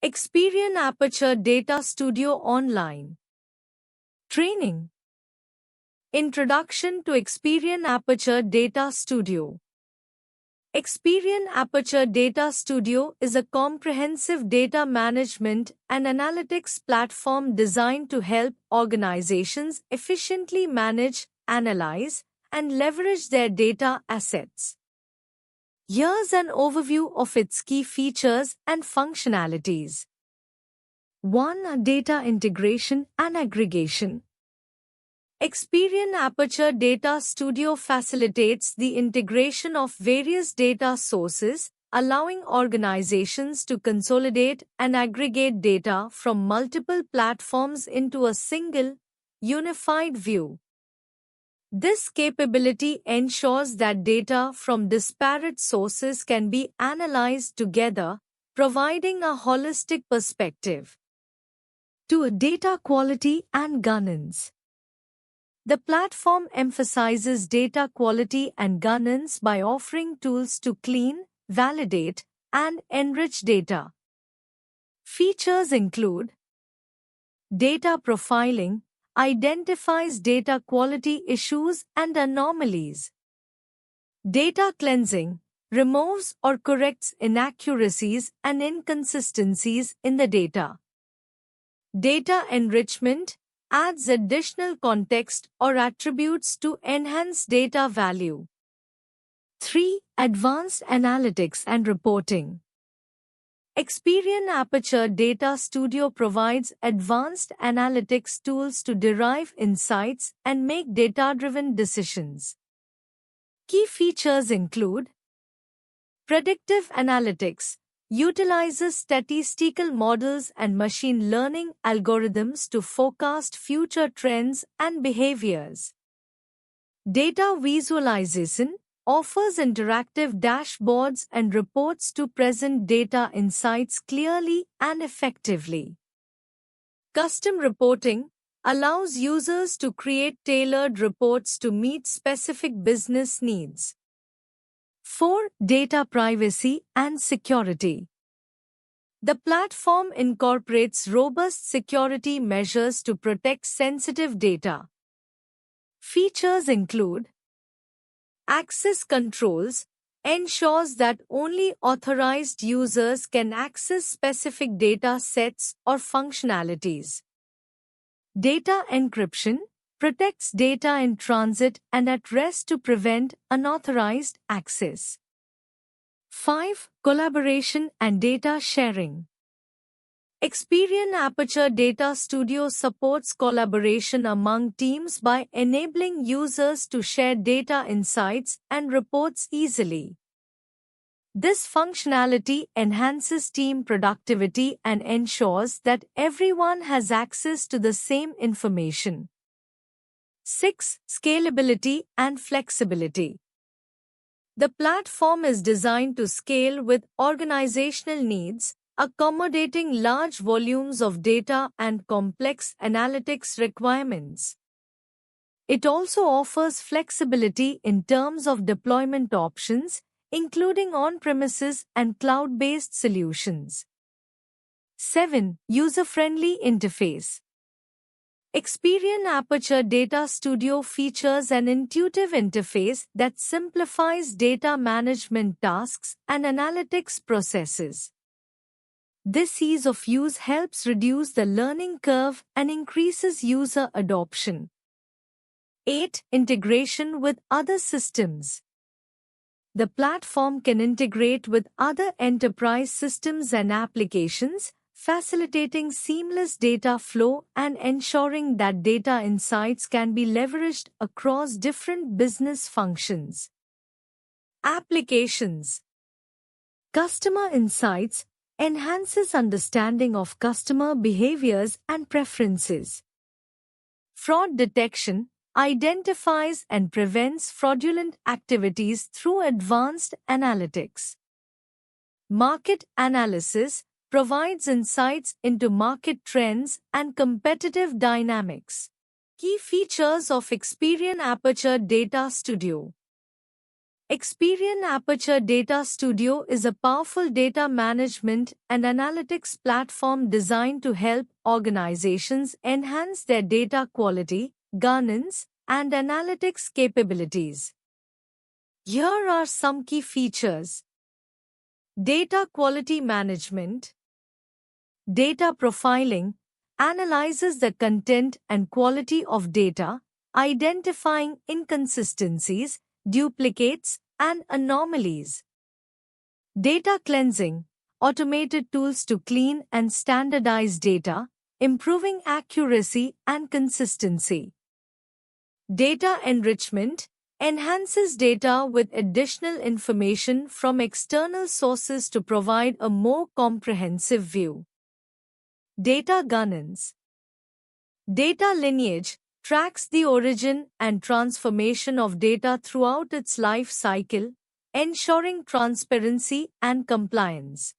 Experian Aperture Data Studio Online. Training. Introduction to Experian Aperture Data Studio. Experian Aperture Data Studio is a comprehensive data management and analytics platform designed to help organizations efficiently manage, analyze, and leverage their data assets. Here's an overview of its key features and functionalities. 1. Data integration and aggregation. Experian Aperture Data Studio facilitates the integration of various data sources, allowing organizations to consolidate and aggregate data from multiple platforms into a single, unified view. This capability ensures that data from disparate sources can be analyzed together, providing a holistic perspective. 2. Data quality and governance. The platform emphasizes data quality and governance by offering tools to clean, validate, and enrich data. Features include data profiling, identifies data quality issues and anomalies. Data cleansing, removes or corrects inaccuracies and inconsistencies in the data. Data enrichment, adds additional context or attributes to enhance data value. 3. Advanced analytics and reporting. Experian Aperture Data Studio provides advanced analytics tools to derive insights and make data-driven decisions. Key features include predictive analytics, utilizes statistical models and machine learning algorithms to forecast future trends and behaviors. Data visualization offers interactive dashboards and reports to present data insights clearly and effectively. Custom reporting allows users to create tailored reports to meet specific business needs. 4. Data privacy and security. The platform incorporates robust security measures to protect sensitive data. Features include access controls, ensures that only authorized users can access specific data sets or functionalities. Data encryption, protects data in transit and at rest to prevent unauthorized access. 5. Collaboration and data sharing. Experian Aperture Data Studio supports collaboration among teams by enabling users to share data insights and reports easily. This functionality enhances team productivity and ensures that everyone has access to the same information. 6. Scalability and flexibility. The platform is designed to scale with organizational needs, accommodating large volumes of data and complex analytics requirements. It also offers flexibility in terms of deployment options, including on-premises and cloud-based solutions. 7. User-friendly interface. Experian Aperture Data Studio features an intuitive interface that simplifies data management tasks and analytics processes. This ease of use helps reduce the learning curve and increases user adoption. 8. Integration with other systems. The platform can integrate with other enterprise systems and applications, facilitating seamless data flow and ensuring that data insights can be leveraged across different business functions. Applications. Customer Insights enhances understanding of customer behaviors and preferences. Fraud detection identifies and prevents fraudulent activities through advanced analytics. Market analysis provides insights into market trends and competitive dynamics. Key features of Experian Aperture Data Studio. Experian Aperture Data Studio is a powerful data management and analytics platform designed to help organizations enhance their data quality, governance, and analytics capabilities. Here are some key features. Data quality management. Data profiling analyzes the content and quality of data, identifying inconsistencies, duplicates, and anomalies. Data cleansing, automated tools to clean and standardize data, improving accuracy and consistency. Data enrichment, enhances data with additional information from external sources to provide a more comprehensive view. Data governance. Data lineage tracks the origin and transformation of data throughout its life cycle, ensuring transparency and compliance.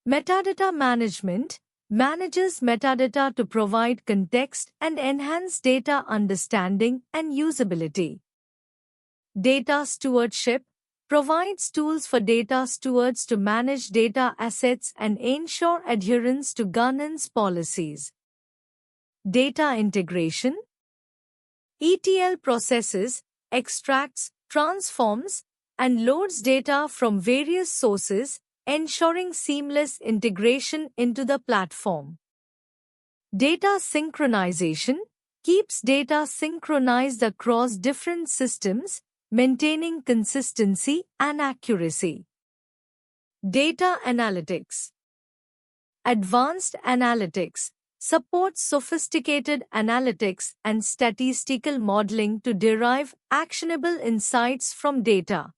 Metadata management manages metadata to provide context and enhance data understanding and usability. Data stewardship provides tools for data stewards to manage data assets and ensure adherence to governance policies. Data integration. ETL processes, extracts, transforms, and loads data from various sources, ensuring seamless integration into the platform. Data synchronization keeps data synchronized across different systems, maintaining consistency and accuracy. Data analytics. Advanced analytics supports sophisticated analytics and statistical modeling to derive actionable insights from data.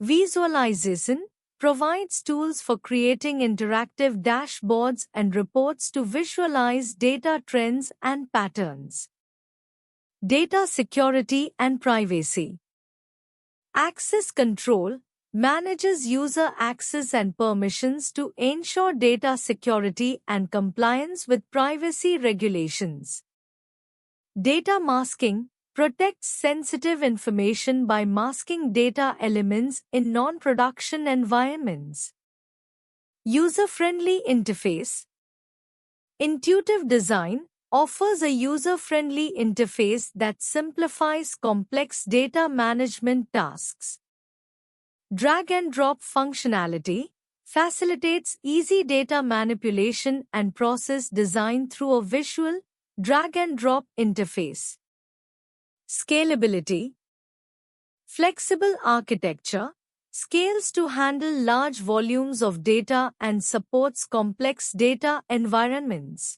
Visualization provides tools for creating interactive dashboards and reports to visualize data trends and patterns. Data security and privacy. Access control manages user access and permissions to ensure data security and compliance with privacy regulations. Data masking protects sensitive information by masking data elements in non-production environments. User-friendly interface. Intuitive design offers a user-friendly interface that simplifies complex data management tasks. Drag-and-drop functionality facilitates easy data manipulation and process design through a visual, drag-and-drop interface. Scalability. Flexible architecture scales to handle large volumes of data and supports complex data environments.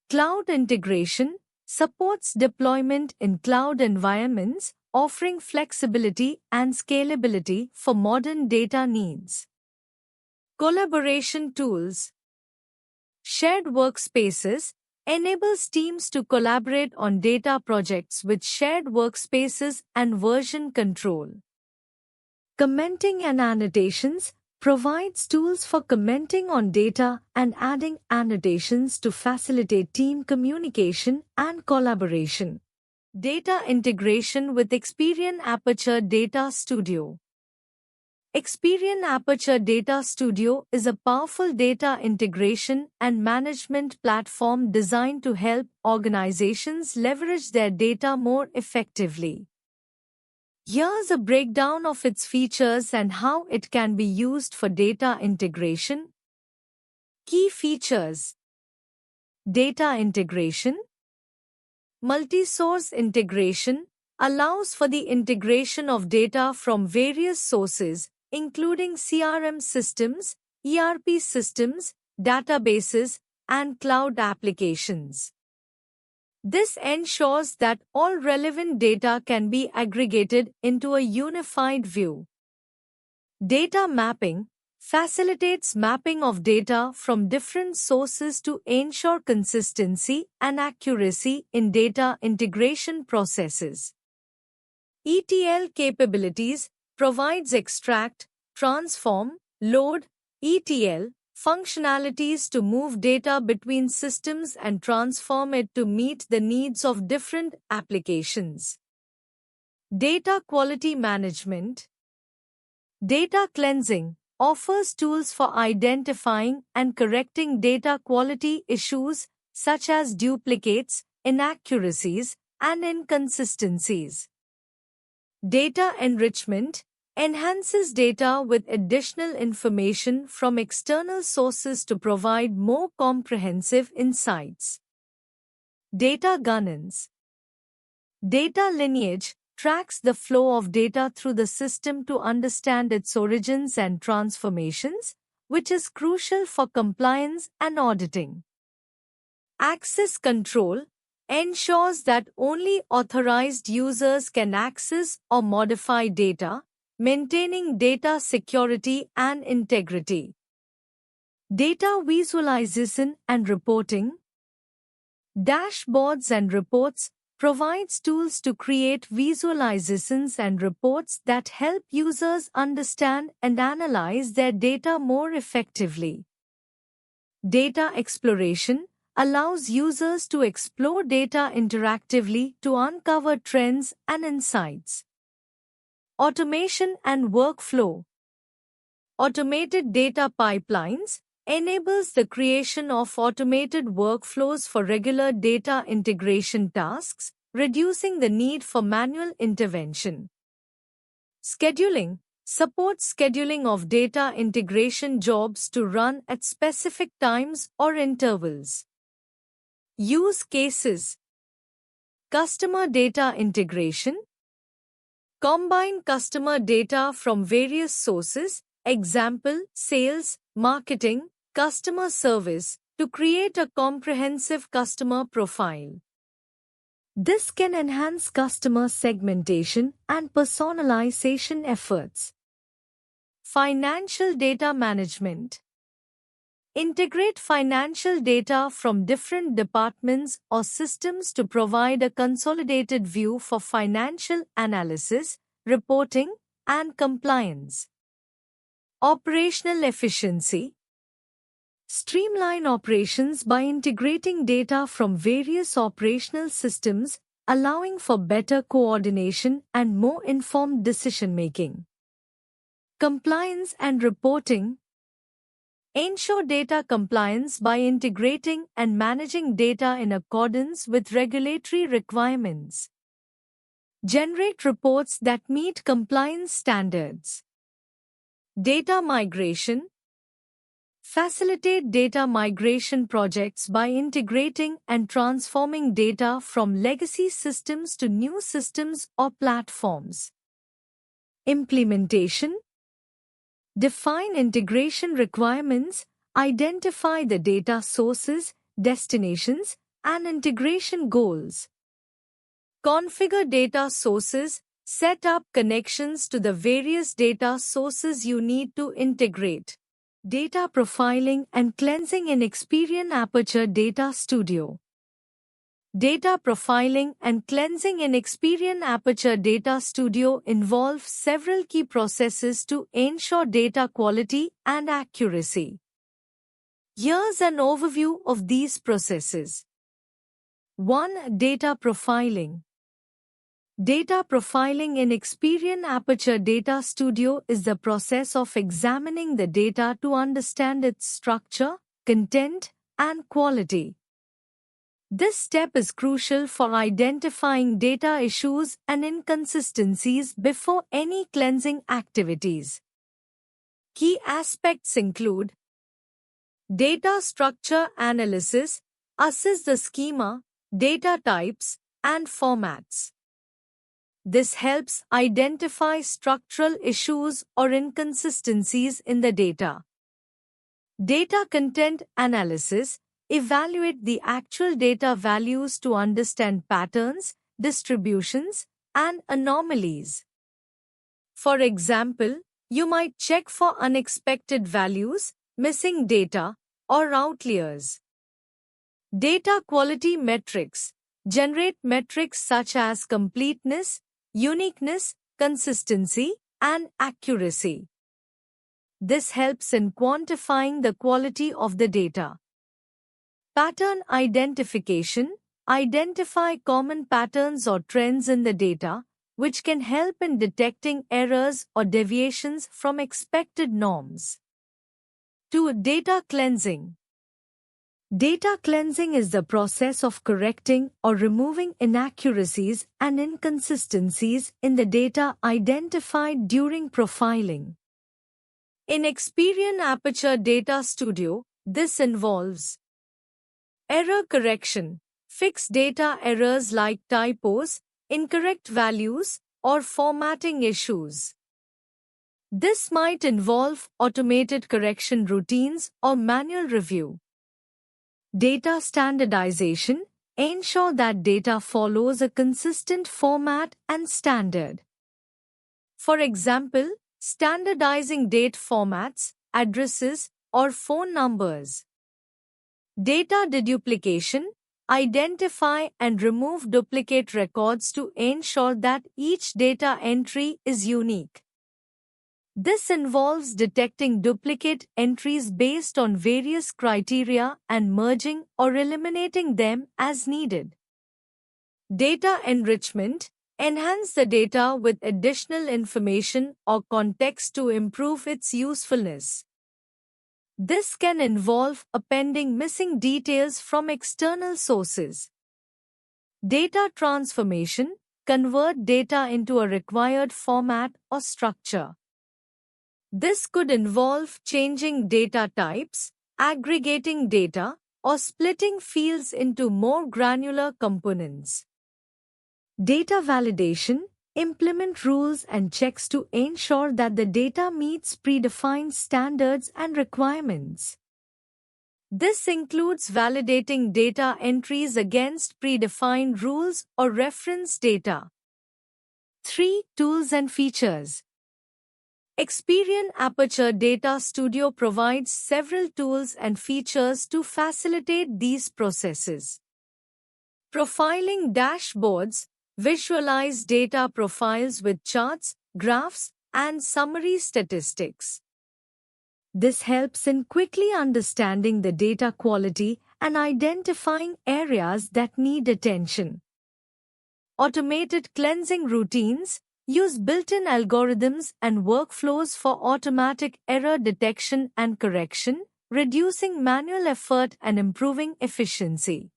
Cloud integration supports deployment in cloud environments, offering flexibility and scalability for modern data needs. Collaboration tools. Shared workspaces enables teams to collaborate on data projects with shared workspaces and version control. Commenting and annotations provides tools for commenting on data and adding annotations to facilitate team communication and collaboration. Data integration with Experian Aperture Data Studio. Experian Aperture Data Studio is a powerful data integration and management platform designed to help organizations leverage their data more effectively. Here's a breakdown of its features and how it can be used for data integration. Key features. Data integration. Multi-source integration allows for the integration of data from various sources, including CRM systems, ERP systems, databases, and cloud applications. This ensures that all relevant data can be aggregated into a unified view. Data mapping facilitates mapping of data from different sources to ensure consistency and accuracy in data integration processes. ETL capabilities provides extract, transform, load, ETL functionalities to move data between systems and transform it to meet the needs of different applications. Data quality management. Data cleansing offers tools for identifying and correcting data quality issues such as duplicates, inaccuracies, and inconsistencies. Data enrichment enhances data with additional information from external sources to provide more comprehensive insights. Data governance. Data lineage tracks the flow of data through the system to understand its origins and transformations, which is crucial for compliance and auditing. Access control ensures that only authorized users can access or modify data, maintaining data security and integrity. Data visualization and reporting. Dashboards and reports provides tools to create visualizations and reports that help users understand and analyze their data more effectively. Data exploration allows users to explore data interactively to uncover trends and insights. Automation and workflow. Automated data pipelines enables the creation of automated workflows for regular data integration tasks, reducing the need for manual intervention. Scheduling supports scheduling of data integration jobs to run at specific times or intervals. Use cases. Customer data integration. Combine customer data from various sources, example, sales, marketing, customer service, to create a comprehensive customer profile. This can enhance customer segmentation and personalization efforts. Financial data management. Integrate financial data from different departments or systems to provide a consolidated view for financial analysis, reporting, and compliance. Operational efficiency. Streamline operations by integrating data from various operational systems, allowing for better coordination and more informed decision-making. Compliance and reporting. Ensure data compliance by integrating and managing data in accordance with regulatory requirements. Generate reports that meet compliance standards. Data migration. Facilitate data migration projects by integrating and transforming data from legacy systems to new systems or platforms. Implementation. Define integration requirements, identify the data sources, destinations, and integration goals. Configure data sources, set up connections to the various data sources you need to integrate. Data profiling and cleansing in Experian Aperture Data Studio. Data profiling and cleansing in Experian Aperture Data Studio involve several key processes to ensure data quality and accuracy. Here's an overview of these processes. 1. Data profiling. Data profiling in Experian Aperture Data Studio is the process of examining the data to understand its structure, content, and quality. This step is crucial for identifying data issues and inconsistencies before any cleansing activities. Key aspects include data structure analysis, assess the schema, data types, and formats. This helps identify structural issues or inconsistencies in the data. Data content analysis. Evaluate the actual data values to understand patterns, distributions, and anomalies. For example, you might check for unexpected values, missing data, or outliers. Data quality metrics. Generate metrics such as completeness, uniqueness, consistency, and accuracy. This helps in quantifying the quality of the data. Pattern identification. Identify common patterns or trends in the data, which can help in detecting errors or deviations from expected norms. 2. Data cleansing. Data cleansing is the process of correcting or removing inaccuracies and inconsistencies in the data identified during profiling. In Experian Aperture Data Studio, this involves error correction, fix data errors like typos, incorrect values, or formatting issues. This might involve automated correction routines or manual review. Data standardization, ensure that data follows a consistent format and standard. For example, standardizing date formats, addresses, or phone numbers. Data deduplication, identify and remove duplicate records to ensure that each data entry is unique. This involves detecting duplicate entries based on various criteria and merging or eliminating them as needed. Data enrichment, enhance the data with additional information or context to improve its usefulness. This can involve appending missing details from external sources. Data transformation, convert data into a required format or structure. This could involve changing data types, aggregating data, or splitting fields into more granular components. Data validation, implement rules and checks to ensure that the data meets predefined standards and requirements. This includes validating data entries against predefined rules or reference data. 3. Tools and features. Experian Aperture Data Studio provides several tools and features to facilitate these processes. Profiling dashboards, visualize data profiles with charts, graphs, and summary statistics. This helps in quickly understanding the data quality and identifying areas that need attention. Automated cleansing routines, use built-in algorithms and workflows for automatic error detection and correction, reducing manual effort and improving efficiency.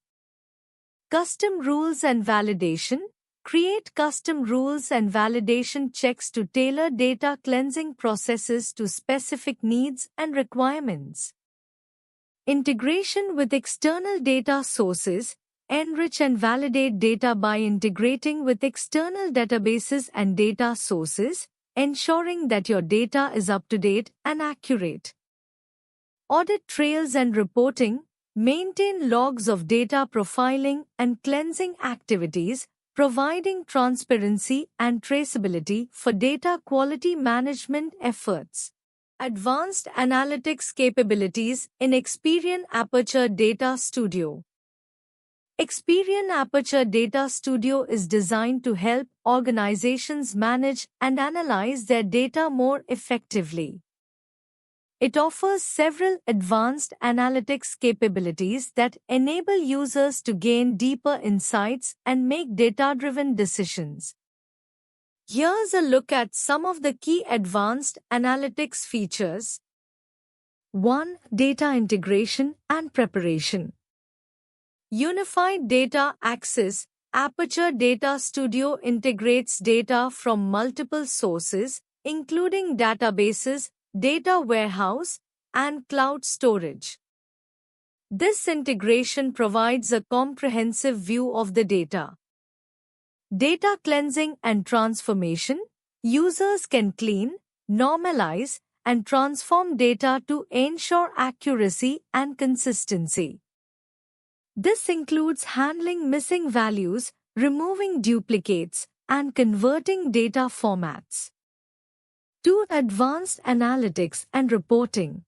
Custom rules and validation, create custom rules and validation checks to tailor data cleansing processes to specific needs and requirements. Integration with external data sources, enrich and validate data by integrating with external databases and data sources, ensuring that your data is up-to-date and accurate. Audit trails and reporting, maintain logs of data profiling and cleansing activities, providing transparency and traceability for data quality management efforts. Advanced analytics capabilities in Experian Aperture Data Studio. Experian Aperture Data Studio is designed to help organizations manage and analyze their data more effectively. It offers several advanced analytics capabilities that enable users to gain deeper insights and make data-driven decisions. Here's a look at some of the key advanced analytics features. 1. Data integration and preparation. Unified Data Access. Aperture Data Studio integrates data from multiple sources, including databases, data warehouse, and cloud storage. This integration provides a comprehensive view of the data. Data cleansing and transformation. Users can clean, normalize, and transform data to ensure accuracy and consistency. This includes handling missing values, removing duplicates, and converting data formats. 2. Advanced analytics and reporting.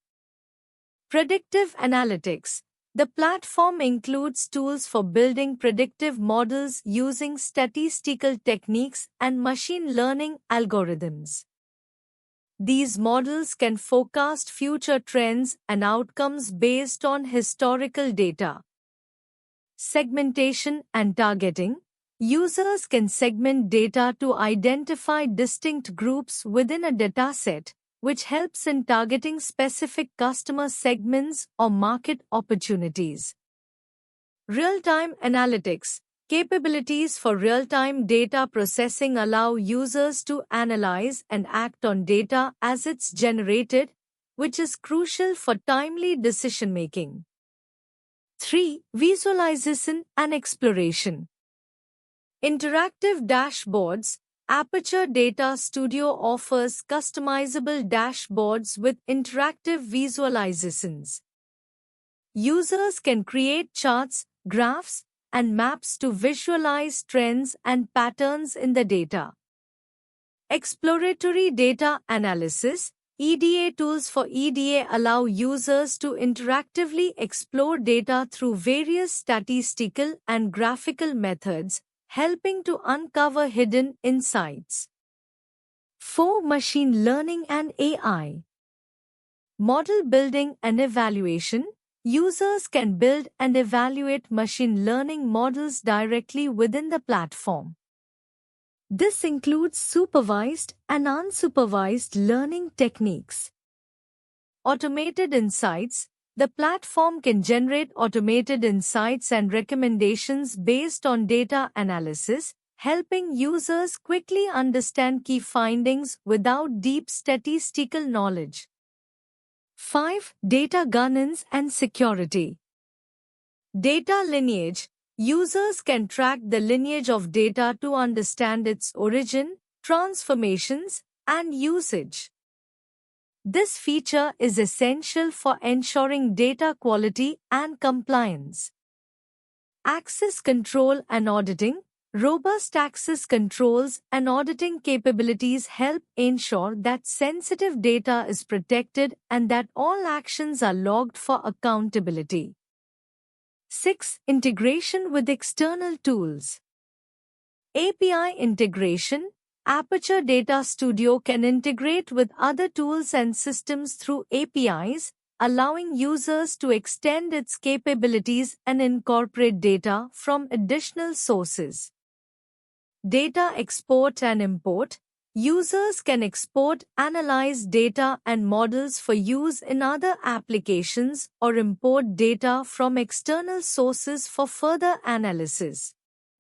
Predictive analytics. The platform includes tools for building predictive models using statistical techniques and machine learning algorithms. These models can forecast future trends and outcomes based on historical data. Segmentation and targeting. users can segment data to identify distinct groups within a dataset, which helps in targeting specific customer segments or market opportunities. Real-time analytics. Capabilities for real-time data processing allow users to analyze and act on data as it's generated, which is crucial for timely decision-making. 3. Visualization and exploration. Interactive dashboards. Aperture Data Studio offers customizable dashboards with interactive visualizations. Users can create charts, graphs, and maps to visualize trends and patterns in the data. Exploratory data analysis. EDA tools for EDA allow users to interactively explore data through various statistical and graphical methods, helping to uncover hidden insights. 4. Machine learning and AI. Model building and evaluation. Users can build and evaluate machine learning models directly within the platform. This includes supervised and unsupervised learning techniques. Automated insights. The platform can generate automated insights and recommendations based on data analysis, helping users quickly understand key findings without deep statistical knowledge. 5. Data governance and security. Data lineage. Users can track the lineage of data to understand its origin, transformations, and usage. This feature is essential for ensuring data quality and compliance. Access control and auditing. Robust access controls and auditing capabilities help ensure that sensitive data is protected and that all actions are logged for accountability. 6. Integration with external tools. API integration. Aperture Data Studio can integrate with other tools and systems through APIs, allowing users to extend its capabilities and incorporate data from additional sources. Data export and import. Users can export, analyze data and models for use in other applications or import data from external sources for further analysis.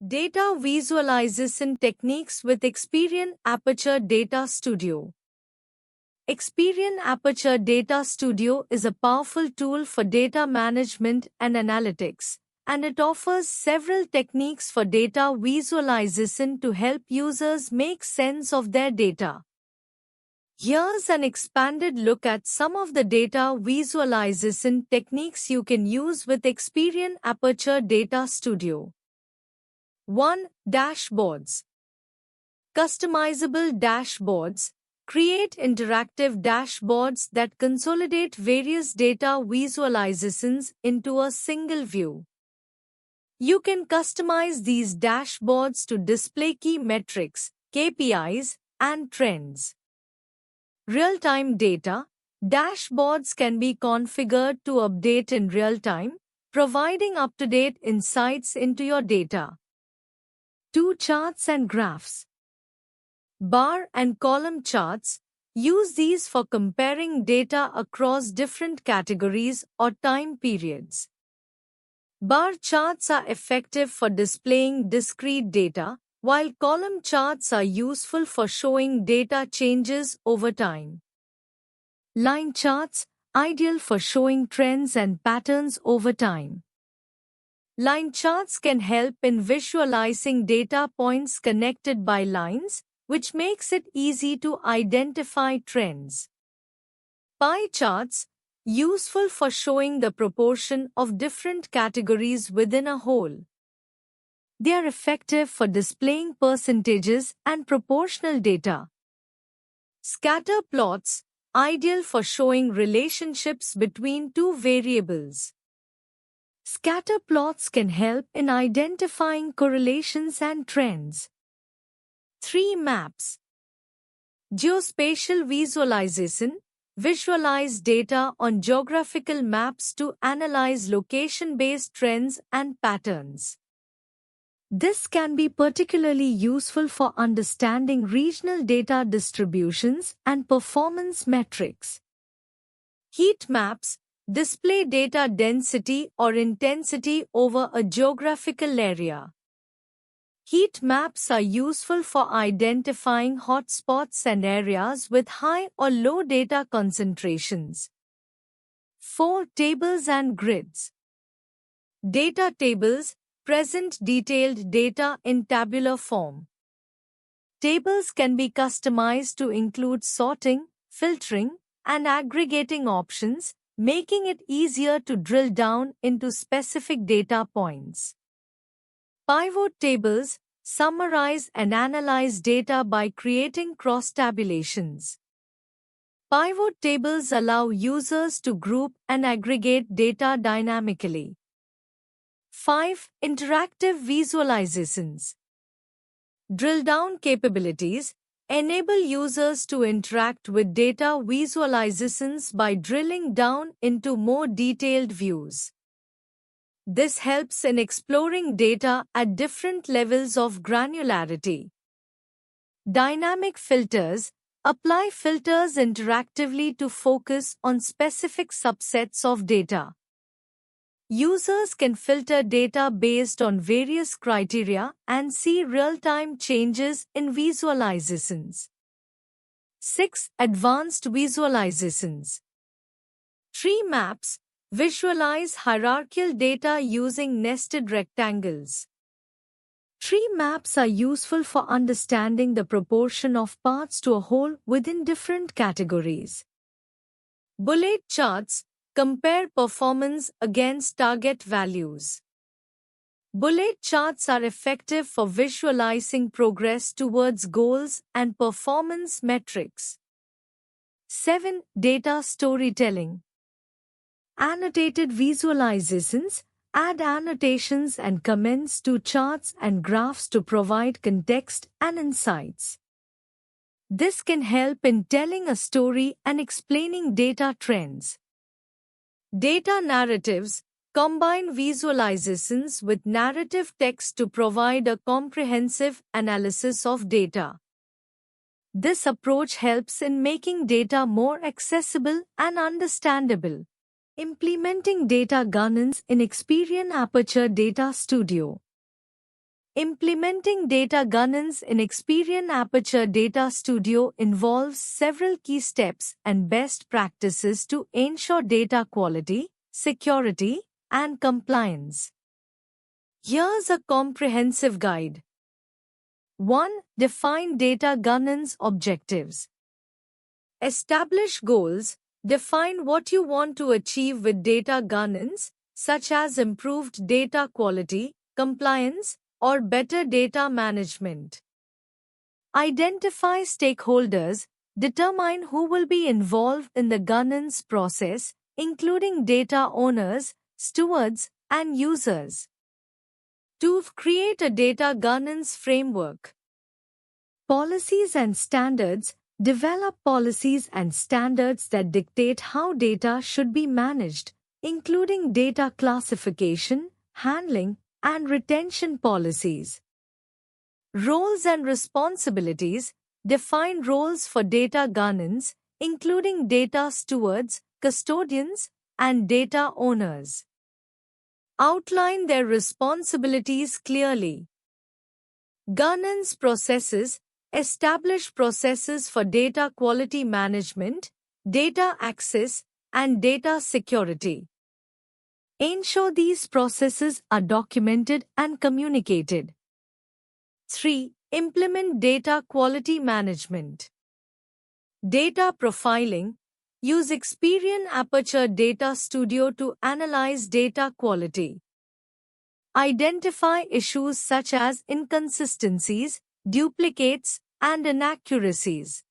Data visualization techniques with Experian Aperture Data Studio. Experian Aperture Data Studio is a powerful tool for data management and analytics, and it offers several techniques for data visualization to help users make sense of their data. Here's an expanded look at some of the data visualization techniques you can use with Experian Aperture Data Studio. 1. Dashboards. Customizable dashboards. Create interactive dashboards that consolidate various data visualizations into a single view. You can customize these dashboards to display key metrics, KPIs, and trends. Real-time data. Dashboards can be configured to update in real time, providing up-to-date insights into your data. 2. Charts and graphs. Bar and column charts. Use these for comparing data across different categories or time periods. Bar charts are effective for displaying discrete data, while column charts are useful for showing data changes over time. Line charts, ideal for showing trends and patterns over time. Line charts can help in visualizing data points connected by lines, which makes it easy to identify trends. Pie charts, useful for showing the proportion of different categories within a whole. They are effective for displaying percentages and proportional data. Scatter plots, ideal for showing relationships between two variables. Scatter plots can help in identifying correlations and trends. 3. Maps. Geospatial visualization. Visualize data on geographical maps to analyze location-based trends and patterns. This can be particularly useful for understanding regional data distributions and performance metrics. Heat maps display data density or intensity over a geographical area. Heat maps are useful for identifying hotspots and areas with high or low data concentrations. 4. Tables and grids. Data tables present detailed data in tabular form. Tables can be customized to include sorting, filtering, and aggregating options, making it easier to drill down into specific data points. Pivot tables summarize and analyze data by creating cross-tabulations. Pivot tables allow users to group and aggregate data dynamically. 5. Interactive visualizations. Drill-down capabilities enable users to interact with data visualizations by drilling down into more detailed views. This helps in exploring data at different levels of granularity. Dynamic filters apply filters interactively to focus on specific subsets of data. Users can filter data based on various criteria and see real-time changes in visualizations. 6. Advanced visualizations. Tree maps visualize hierarchical data using nested rectangles. Tree maps are useful for understanding the proportion of parts to a whole within different categories. Bullet charts compare performance against target values. Bullet charts are effective for visualizing progress towards goals and performance metrics. 7. Data storytelling. Annotated visualizations add annotations and comments to charts and graphs to provide context and insights. This can help in telling a story and explaining data trends. Data narratives combine visualizations with narrative text to provide a comprehensive analysis of data. This approach helps in making data more accessible and understandable. Implementing data governance in Experian Aperture Data Studio. Implementing data governance in Experian Aperture Data Studio involves several key steps and best practices to ensure data quality, security, and compliance. Here's a comprehensive guide. 1. Define data governance objectives. Establish goals. Define what you want to achieve with data governance, such as improved data quality, compliance, or better data management. Identify stakeholders. Determine who will be involved in the governance process, including data owners, stewards, and users. 2. Create a data governance framework. Policies and standards. Develop policies and standards that dictate how data should be managed, including data classification, handling, and retention policies. Roles and responsibilities. Define roles for data governance, including data stewards, custodians, and data owners. Outline their responsibilities clearly. Governance processes. Establish processes for data quality management, data access, and data security. Ensure these processes are documented and communicated. 3. Implement data quality management. Data profiling. Use Experian Aperture Data Studio to analyze data quality. Identify issues such as inconsistencies, duplicates, and inaccuracies.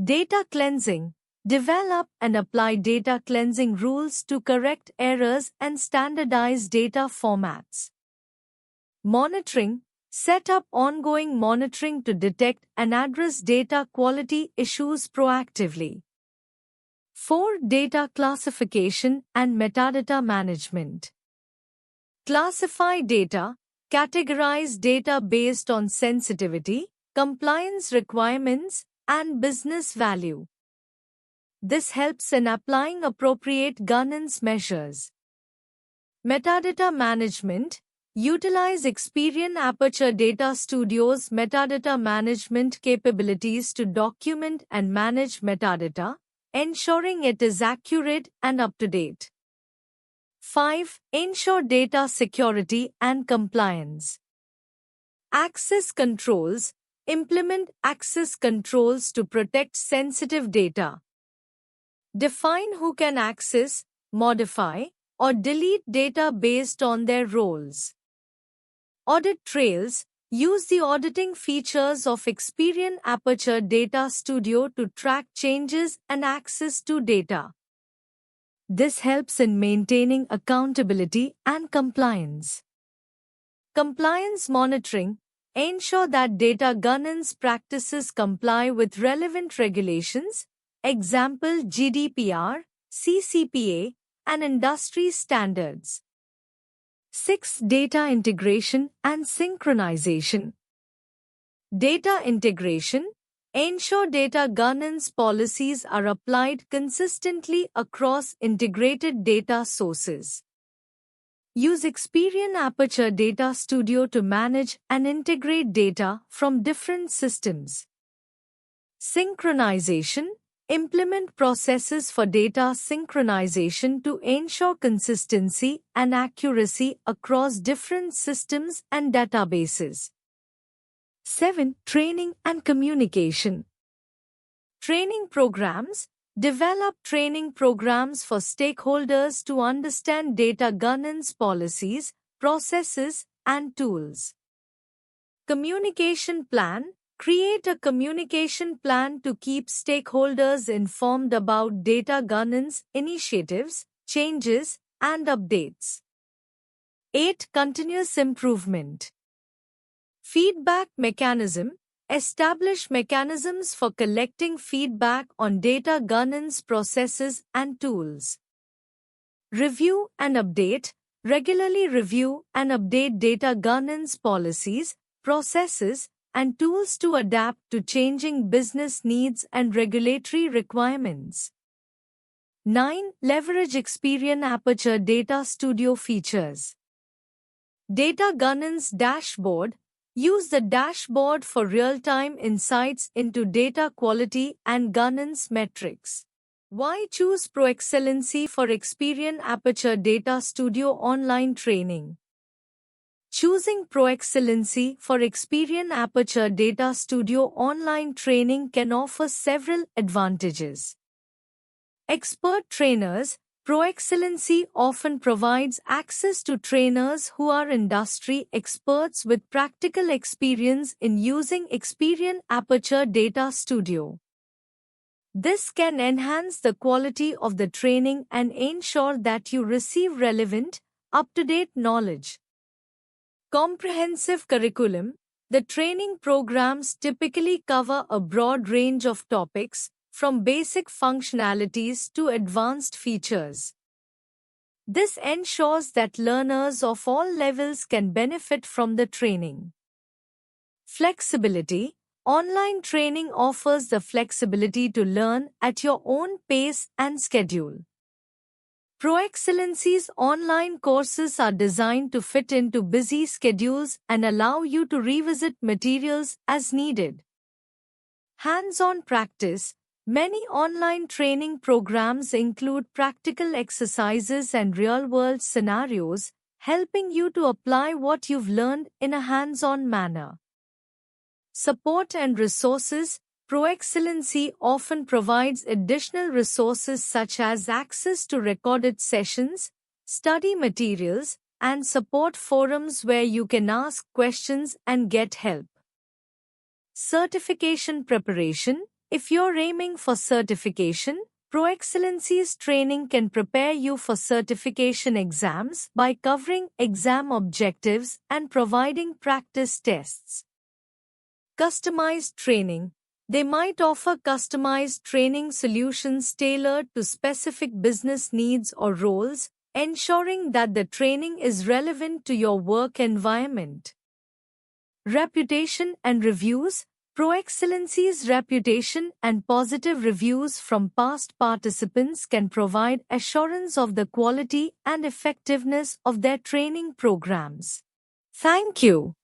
Data cleansing. Develop and apply data cleansing rules to correct errors and standardize data formats. Monitoring. Set up ongoing monitoring to detect and address data quality issues proactively. 4. Data classification and metadata management. Classify data. categorize data based on sensitivity, compliance requirements, and business value. This helps in applying appropriate governance measures. Metadata management. Utilize Experian Aperture Data Studio's metadata management capabilities to document and manage metadata, ensuring it is accurate and up-to-date. 5. Ensure data security and compliance. Access controls. Implement access controls to protect sensitive data. Define who can access, modify, or delete data based on their roles. Audit trails. Use the auditing features of Experian Aperture Data Studio to track changes and access to data. This helps in maintaining accountability and compliance. Compliance monitoring. Ensure that data governance practices comply with relevant regulations, example GDPR, CCPA, and industry standards. 6. Data integration and synchronization. Data integration. Ensure data governance policies are applied consistently across integrated data sources. Use Experian Aperture Data Studio to manage and integrate data from different systems. Synchronization. Implement processes for data synchronization to ensure consistency and accuracy across different systems and databases. 7. Training and communication. Training programs. Develop training programs for stakeholders to understand data governance policies, processes, and tools. Communication plan. Create a communication plan to keep stakeholders informed about data governance initiatives, changes, and updates. 8. Continuous improvement. Feedback mechanism. Establish mechanisms for collecting feedback on data governance processes and tools. Review and update. Regularly review and update data governance policies, processes, and tools to adapt to changing business needs and regulatory requirements. 9. Leverage Experian Aperture Data Studio features. Data Governance Dashboard. Use the dashboard for real-time insights into data quality and governance metrics. Why choose ProExcellency for Experian Aperture Data Studio online training? Choosing ProExcellency for Experian Aperture Data Studio online training can offer several advantages. Expert trainers. ProExcellency often provides access to trainers who are industry experts with practical experience in using Experian Aperture Data Studio. This can enhance the quality of the training and ensure that you receive relevant, up-to-date knowledge. Comprehensive curriculum. The training programs typically cover a broad range of topics, from basic functionalities to advanced features. This ensures that learners of all levels can benefit from the training. Flexibility. Online training offers the flexibility to learn at your own pace and schedule. ProExcellency's online courses are designed to fit into busy schedules and allow you to revisit materials as needed. Hands-on practice. Many online training programs include practical exercises and real-world scenarios, helping you to apply what you've learned in a hands-on manner. Support and resources. ProExcellency often provides additional resources such as access to recorded sessions, study materials, and support forums where you can ask questions and get help. Certification preparation. If you're aiming for certification, ProExcellency's training can prepare you for certification exams by covering exam objectives and providing practice tests. Customized training. They might offer customized training solutions tailored to specific business needs or roles, ensuring that the training is relevant to your work environment. Reputation and reviews. ProExcellency's reputation and positive reviews from past participants can provide assurance of the quality and effectiveness of their training programs. Thank you.